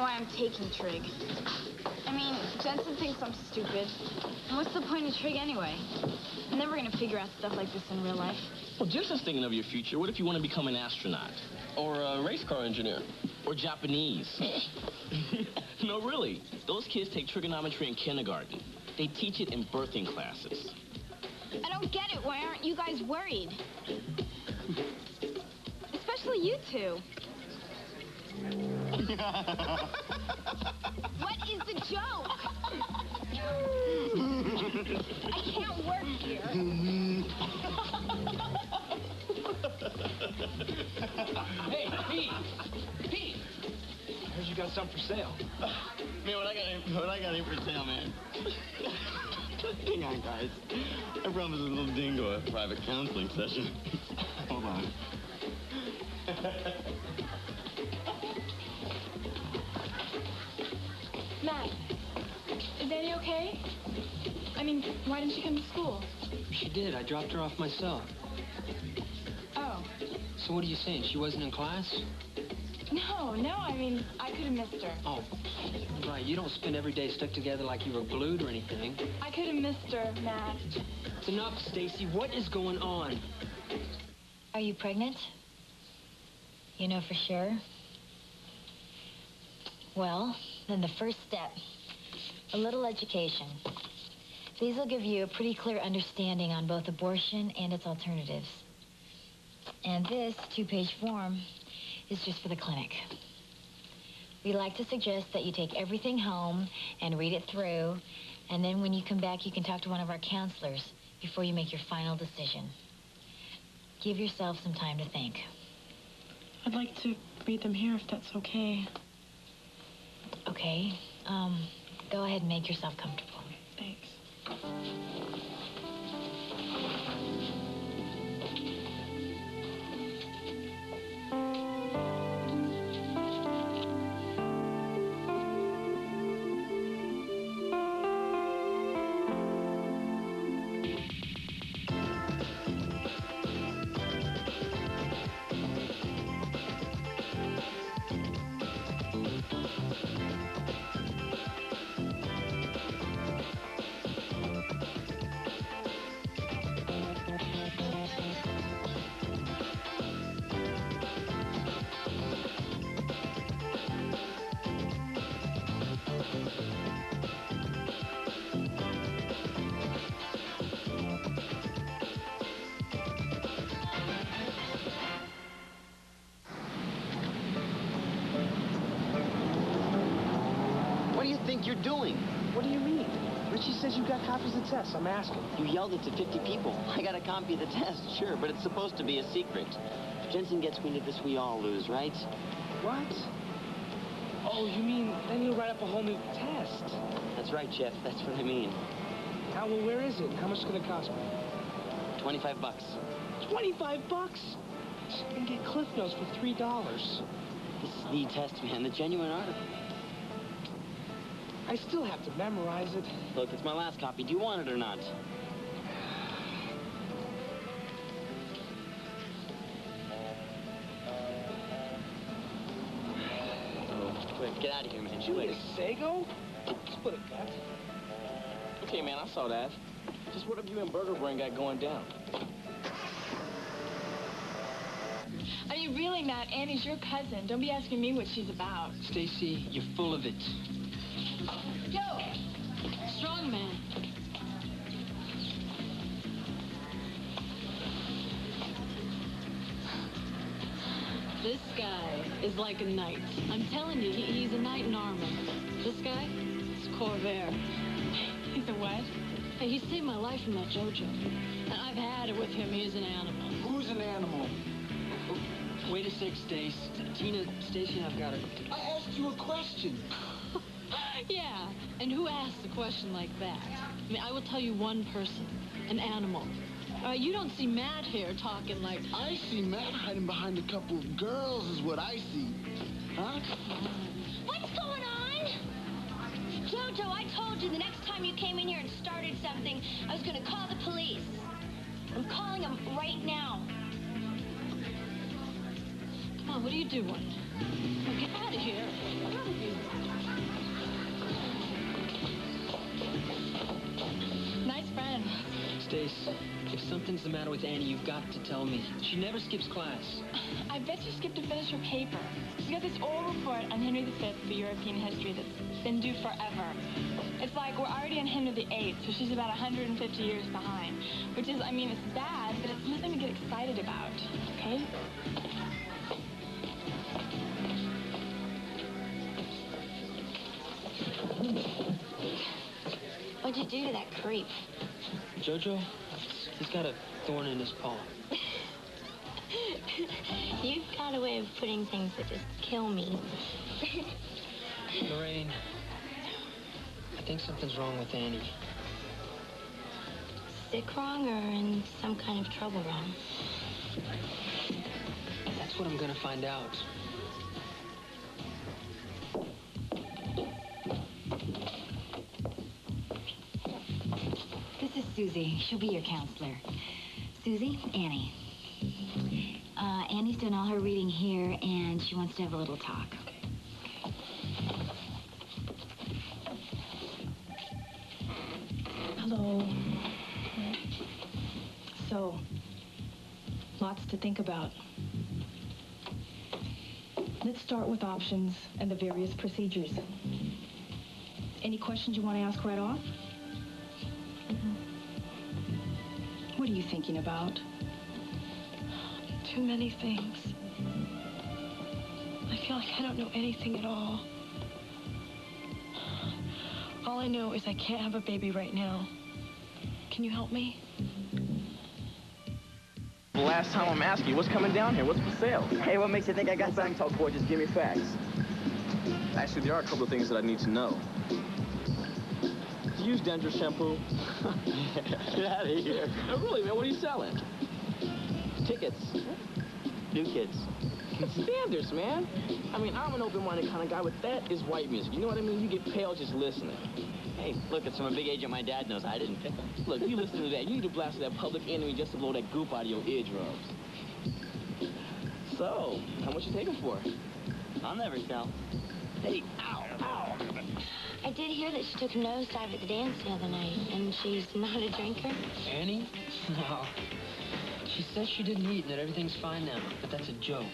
why I'm taking trig. I mean, Jensen thinks I'm stupid. And what's the point of trig anyway? I'm never gonna figure out stuff like this in real life. Well, Jensen's thinking of your future. What if you want to become an astronaut? Or a race car engineer? Or Japanese? No, really. Those kids take trigonometry in kindergarten. They teach it in birthing classes. I don't get it. Why aren't you guys worried? Especially you two. What is the joke? I can't work here. Hey, Pete! Pete! I heard you got something for sale. Man, what I got here for sale, man? Hang on, guys. I promised a little dingo a private counseling session. Hold on. Matt, is Annie okay? I mean, why didn't she come to school? She did. I dropped her off myself. Oh. So what are you saying? She wasn't in class? No, I mean, I could have missed her. Oh, right. You don't spend every day stuck together like you were glued or anything. I could have missed her, Matt. It's enough, Stacy. What is going on? Are you pregnant? You know for sure? Well, then the first step, a little education. These will give you a pretty clear understanding on both abortion and its alternatives. And this 2-page form is just for the clinic. We like to suggest that you take everything home and read it through, and then when you come back, you can talk to one of our counselors before you make your final decision. Give yourself some time to think. I'd like to read them here if that's okay. Okay, go ahead and make yourself comfortable. Thanks. What do you think you're doing? What do you mean? Richie says you got copies of the test. I'm asking. You yelled it to 50 people. I got a copy of the test, sure, but it's supposed to be a secret. If Jensen gets wind of this, we all lose, right? What? Oh, you mean then he'll write up a whole new test? That's right, Jeff. That's what I mean. Now, well, where is it? How much is it gonna cost me? $25. 25 bucks? You can get Cliff Notes for $3. This is the test, man. The genuine article. I still have to memorize it. Look, it's my last copy. Do you want it or not? Quick, get out of here, man. Julius Sago? Split a bet. Okay, man, I saw that. Just what have you and Burger Brain got going down? I mean, really, Matt, Annie's your cousin. Don't be asking me what she's about. Stacy, you're full of it. Yo! Strong man. This guy is like a knight. I'm telling you, he's a knight in armor. This guy is Corvair. He's a what? Hey, he saved my life from that JoJo. And I've had it with him. He's an animal. Who's an animal? Wait a sec, Stace. Tina, Stacy and I've got it. I asked you a question. Yeah, and who asks a question like that? I mean, I will tell you one person, an animal. You don't see Matt here talking like... I see Matt hiding behind a couple of girls is what I see. Huh? What's going on? Jojo, I told you the next time you came in here and started something, I was going to call the police. I'm calling them right now. Come on, what are you doing? Oh, get out of here. Get out of here. something's the matter with Annie, you've got to tell me. She never skips class. I bet she skipped to finish her paper. She's got this old report on Henry V for European history that's been due forever. It's like we're already on Henry VIII, so she's about 150 years behind. Which is, I mean, it's bad, but it's nothing to get excited about, okay? What'd you do to that creep? Jojo, he's got a thorn in his paw. You've got a way of putting things that just kill me. Lorraine, I think something's wrong with Annie. Sick wrong or in some kind of trouble wrong? That's what I'm gonna find out. This is Susie. She'll be your counselor. Susie, Annie. Annie's done all her reading here, and she wants to have a little talk. Hello. So, lots to think about. Let's start with options and the various procedures. Any questions you want to ask right off? What are you thinking about? Too many things. I feel like I don't know anything at all. All I know is I can't have a baby right now. Can you help me? The last time I'm asking you, what's coming down here? What's for sale? Hey, what makes you think I got something? Talk, boy, just give me facts. Actually, there are a couple of things that I need to know. Do you use dandruff shampoo? Get out of here. No, really, man, what are you selling? Tickets. New kids. Standards, man. I mean, I'm an open-minded kind of guy, but that is white music. You know what I mean? You get pale just listening. Hey, look, it's from a big agent my dad knows. I didn't pick them. Look, you listen to that. You need to blast that Public Enemy just to blow that goop out of your eardrums. So, how much you take them for? I'll never tell. Hey, ow, ow. I did hear that she took a nosedive at the dance the other night, and she's not a drinker. Annie? No. She says she didn't eat and that everything's fine now, but that's a joke.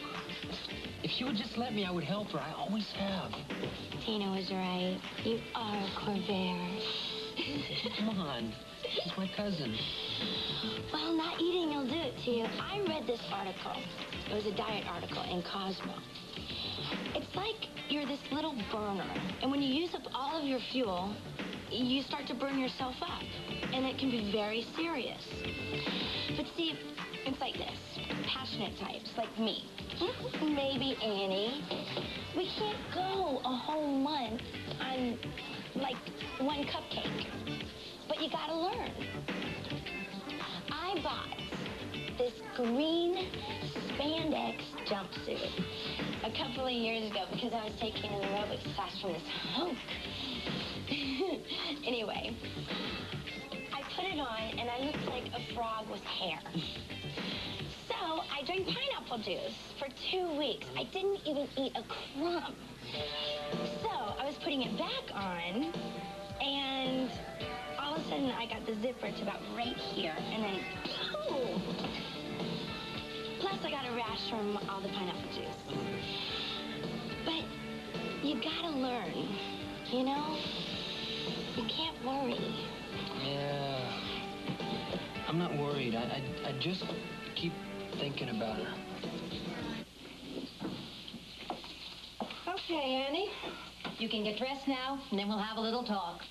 If she would just let me, I would help her. I always have. Tina was right. You are a Corvair. Come on. She's my cousin. Well, not eating will do it to you. I read this article. It was a diet article in Cosmo. It's like you're this little burner, and when you use up all of your fuel, you start to burn yourself up, and it can be very serious. But see, it's like this. Passionate types, like me, maybe Annie, we can't go a whole month on, like, one cupcake. But you gotta learn. I bought this green spandex jumpsuit a couple of years ago because I was taking an aerobics class from this hunk. Anyway, I put it on and I looked like a frog with hair. So I drank pineapple juice for 2 weeks. I didn't even eat a crumb. So I was putting it back on, and all of a sudden I got the zipper to about right here, and then boom! Plus I got a rash from all the pineapple juice. But you gotta learn, you know? You can't worry. Yeah. I'm not worried. I just keep thinking about her. Okay, Annie. You can get dressed now, and then we'll have a little talk.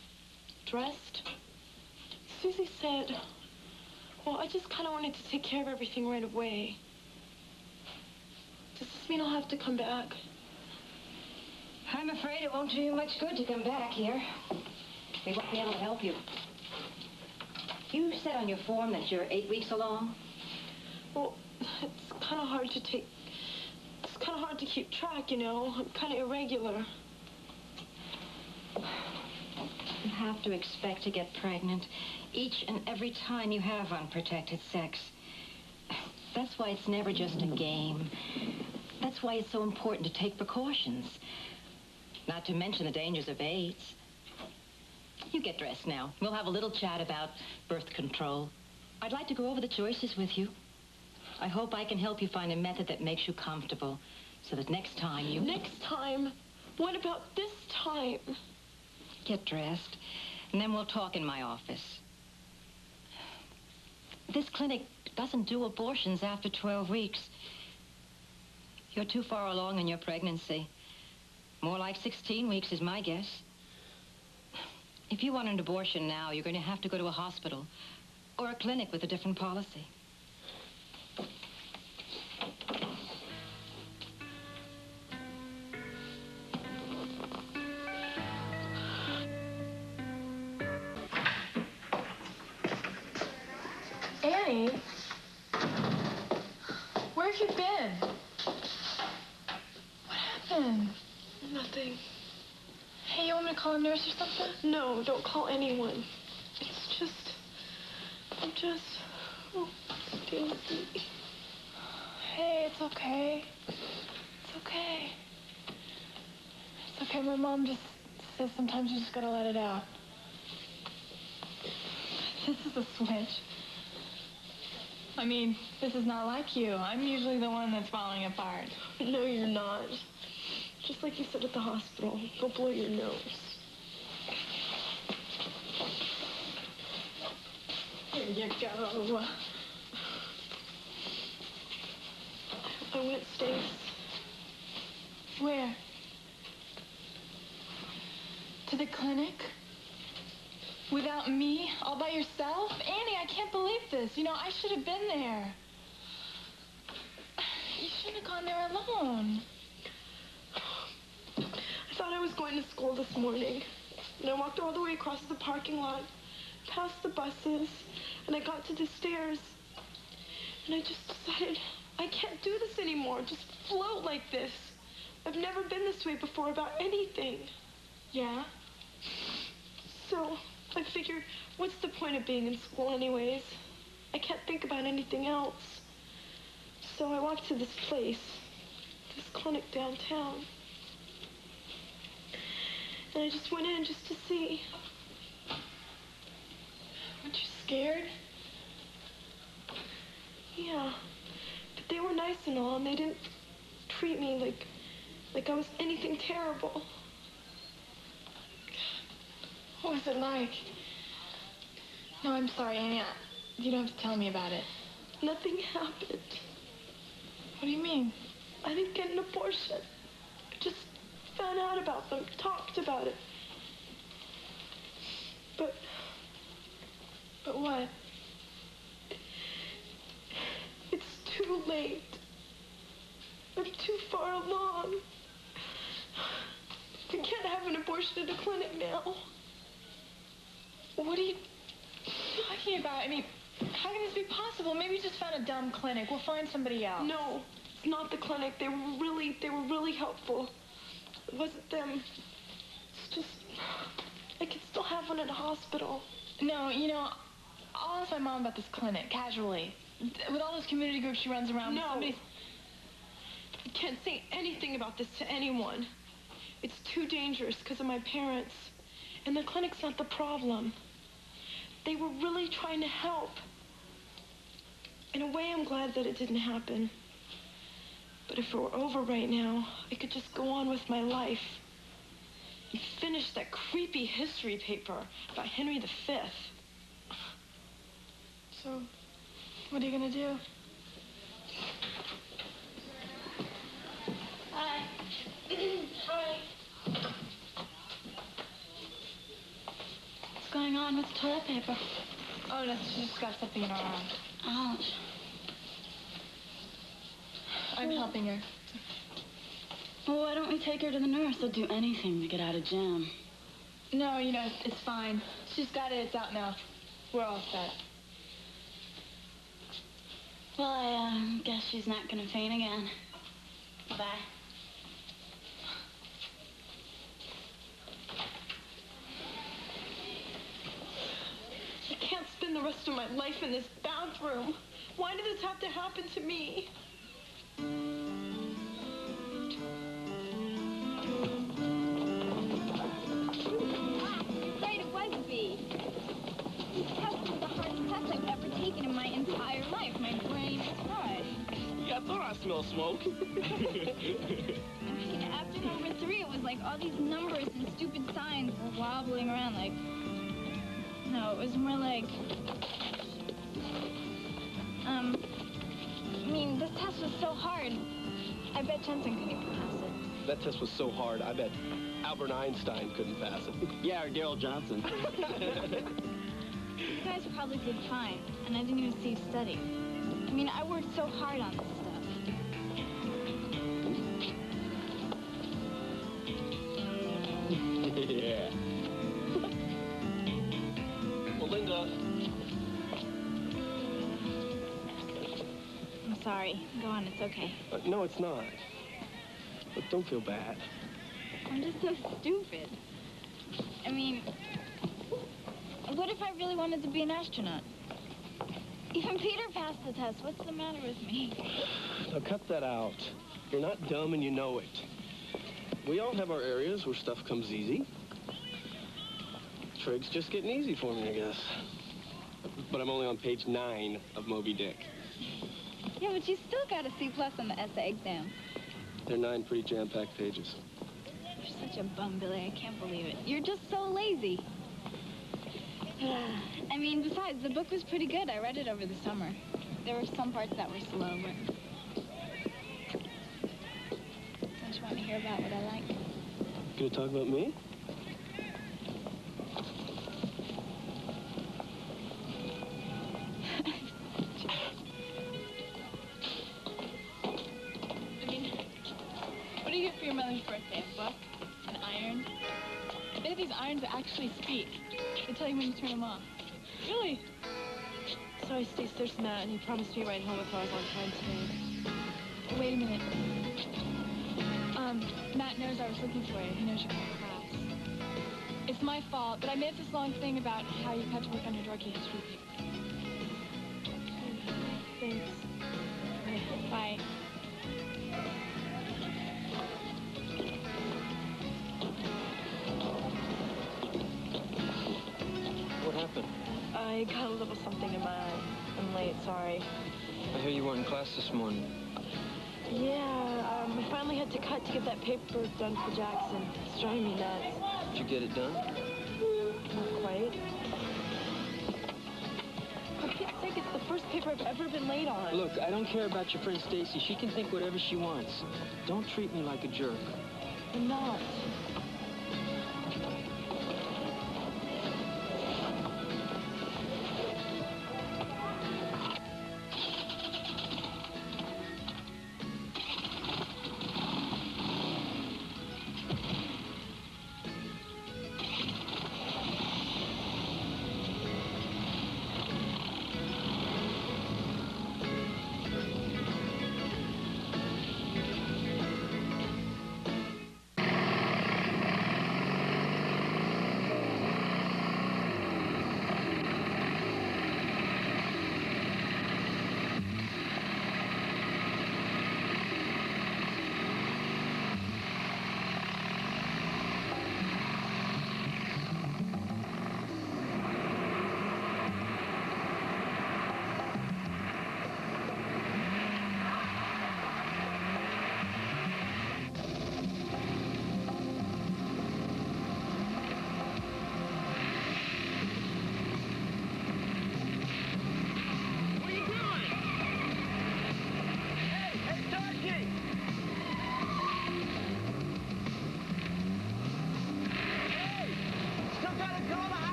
Dressed? Susie said, well, I just kind of wanted to take care of everything right away. Does this mean I'll have to come back? I'm afraid it won't do you much good to come back here. We won't be able to help you. You said on your form that you're 8 weeks along? Well, it's kind of hard to take... It's kind of hard to keep track, you know. I'm kind of irregular. You have to expect to get pregnant each and every time you have unprotected sex. That's why it's never just a game. That's why it's so important to take precautions. Not to mention the dangers of AIDS. You get dressed now. We'll have a little chat about birth control. I'd like to go over the choices with you. I hope I can help you find a method that makes you comfortable, so that next time you... Next time? What about this time? Get dressed, and then we'll talk in my office. This clinic doesn't do abortions after 12 weeks. You're too far along in your pregnancy. More like 16 weeks is my guess. If you want an abortion now, you're going to have to go to a hospital or a clinic with a different policy. Annie? Where have you been? What happened? Nothing. Hey, you want me to call a nurse or something? No, don't call anyone. It's just... I'm just... Oh, Stacy. Hey, it's okay. It's okay. It's okay. My mom just says sometimes you just gotta let it out. This is a switch. I mean, this is not like you. I'm usually the one that's falling apart. No, you're not. Just like you said at the hospital. Go blow your nose. Here you go. I went, Stace. Where? To the clinic? Without me? All by yourself? Annie, I can't believe this. You know, I should have been there. You shouldn't have gone there alone. I thought I was going to school this morning. And I walked all the way across the parking lot, past the buses, and I got to the stairs. And I just decided, I can't do this anymore. Just float like this. I've never been this way before about anything. Yeah? So I figured, what's the point of being in school anyways? I can't think about anything else. So I walked to this place, this clinic downtown. And I just went in just to see. Weren't you scared? Yeah. But they were nice and all, and they didn't treat me like I was anything terrible. What was it like? No, I'm sorry, Annie. You don't have to tell me about it. Nothing happened. What do you mean? I didn't get an abortion. I just found out about them, talked about it. But what? It's too late. I'm too far along. I can't have an abortion at a clinic now. What are you talking about? I mean, how can this be possible? Maybe you just found a dumb clinic. We'll find somebody else. No, it's not the clinic. They were really helpful. It wasn't them. It's just, I could still have one at a hospital. No, you know, I'll ask my mom about this clinic, casually. With all those community groups she runs around. No. Somebody's... I can't say anything about this to anyone. It's too dangerous because of my parents. And the clinic's not the problem. They were really trying to help. In a way, I'm glad that it didn't happen. But if it were over right now, I could just go on with my life and finish that creepy history paper about Henry V. So, what are you gonna do? Hi. Hi. What's going on with the toilet paper? Oh, no, she just got something in her arm. Ouch. I'm helping her. Well, why don't we take her to the nurse? They'll do anything to get out of jam. No, you know, it's fine. She's got it. It's out now. We're all set. Well, I guess she's not gonna faint again. Bye. I can't spend the rest of my life in this bathroom. Why did this have to happen to me? Afraid it was B. This test was the hardest test I've ever taken in smell smoke. I mean, after number 3, it was like all these numbers and stupid signs were wobbling around like... No, it was more like... I mean, this test was so hard. I bet Jensen couldn't even pass it. That test was so hard, I bet Albert Einstein couldn't pass it. Yeah, or Daryl Johnson. You guys probably did fine, and I didn't even see you study. I mean, I worked so hard on this stuff. Yeah. Well, Linda... I'm sorry. Go on, it's okay. No, it's not. But don't feel bad. I'm just so stupid. I mean, what if I really wanted to be an astronaut? Even Peter passed the test. What's the matter with me? Now, cut that out. You're not dumb and you know it. We all have our areas where stuff comes easy. Trig's just getting easy for me, I guess. But I'm only on page 9 of Moby Dick. Yeah, but you still got a C+ on the essay exam. They're 9 pretty jam-packed pages. You're such a bum, Billy. I can't believe it. You're just so lazy. I mean, besides, the book was pretty good. I read it over the summer. There were some parts that were slow, but... Don't you want to hear about what I like? Gonna talk about me? What do you get for your mother's birthday? A book? An iron? I bet these irons actually speak. They tell you when to turn them off. Really? Sorry, Stace, there's Matt, and he promised me a ride home if I was on time today. Wait a minute. Matt knows I was looking for you. He knows you're in class. It's my fault, but I made this long thing about how you had to work on your drug history. Thanks. Bye. What happened? I got a little something in my eye. I'm late, sorry. I hear you weren't in class this morning. Yeah, I finally had to cut to get that paper done for Jackson. It's driving me nuts. Did you get it done? Not quite. For Pete's sake, it's the first paper I've ever been late on. Look, I don't care about your friend Stacy. She can think whatever she wants. Don't treat me like a jerk. I'm not.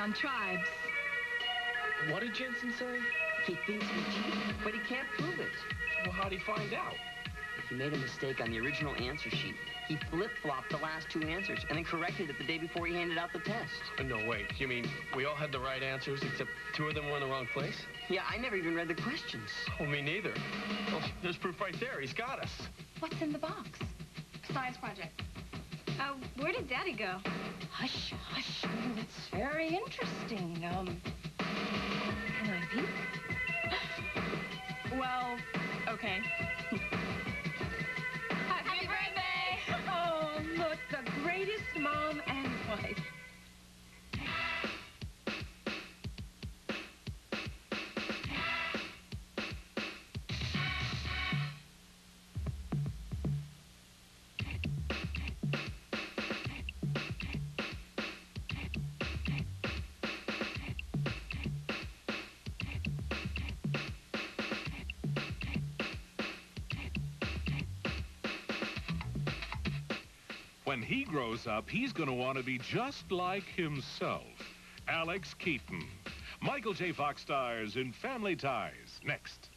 on tribes. What did Jensen say? He thinks we cheated, but he can't prove it. Well, how'd he find out? He made a mistake on the original answer sheet. He flip-flopped the last two answers and then corrected it the day before he handed out the test. No, wait. You mean we all had the right answers except two of them were in the wrong place? Yeah, I never even read the questions. Oh, me neither. Well, there's proof right there. He's got us. What's in the box? Science project. Where did Daddy go? Hush, hush. It's very interesting. Can I peek? Well, okay. Happy birthday! Oh, look, the greatest mom and wife. When he grows up, he's going to want to be just like himself. Alex Keaton. Michael J. Fox stars in Family Ties. Next.